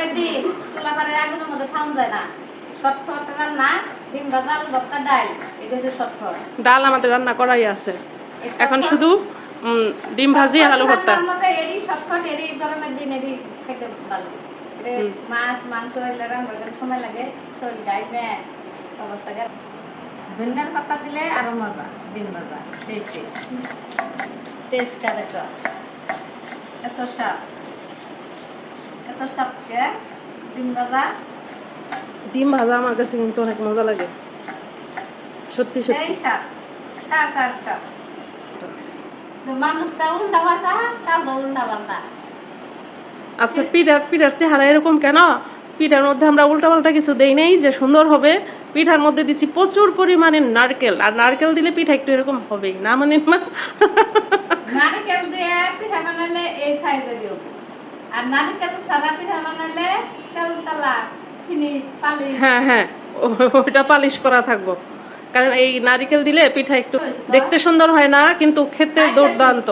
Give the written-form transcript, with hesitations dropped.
গরমের দিন চুলা পাড়ের আগুনের মধ্যে খাওয়া যায় না। শর্টফট রান্না, ডিম ভাজা, আলু ভর্তা, ডাল, এটা হচ্ছে শর্টফট। ডাল আমাদের রান্না করাই আছে, এখন শুধু ডিম ভাজি আর আলু ভর্তা। এরই শর্টফট, এরই গরমের দিন এরই খেতে ভালো। মাছ মাংস এগুলো রান্নার করতে সময় লাগে, শরীর গায়ে ম্যাঁ অবস্থা। ধনিয়ার পাতা দিলে আরো মজা, ডিম ভাজা সেই টেস্ট কারেক্ট। এত স্বাদ, এত স্বাদকে ডিম ভাজা। ডিম ভাজা আমার কাছে কিন্তু অনেক মজা লাগে, সত্যি সত্যি। এই স্বাদ, স্বাদ আর স্বাদ। মানুষটা উল্টা পাল্টা, কাজও উল্টা পাল্টা। আচ্ছা, পিঠার চেহারা এরকম কেন? পিঠার মধ্যে আমরা উল্টাপাল্টা কিছু দেই নাই যে সুন্দর হবে। পিঠার মধ্যে দিচ্ছি প্রচুর পরিমাণে নারকেল, আর নারকেল দিলে পিঠা একটু এরকম হবেই না, মানে নারকেল দিয়ে পিঠা বানালে এই সাইজেরই হবে, আর নারকেল ছাড়া পিঠা বানালে তেলতলা ফিনিশ পালিশ। হ্যাঁ, ওইটা পালিশ করা থাকবো, কারণ এই নারকেল দিলে পিঠা একটু দেখতে সুন্দর হয় না, কিন্তু খেতে দুর্দান্ত।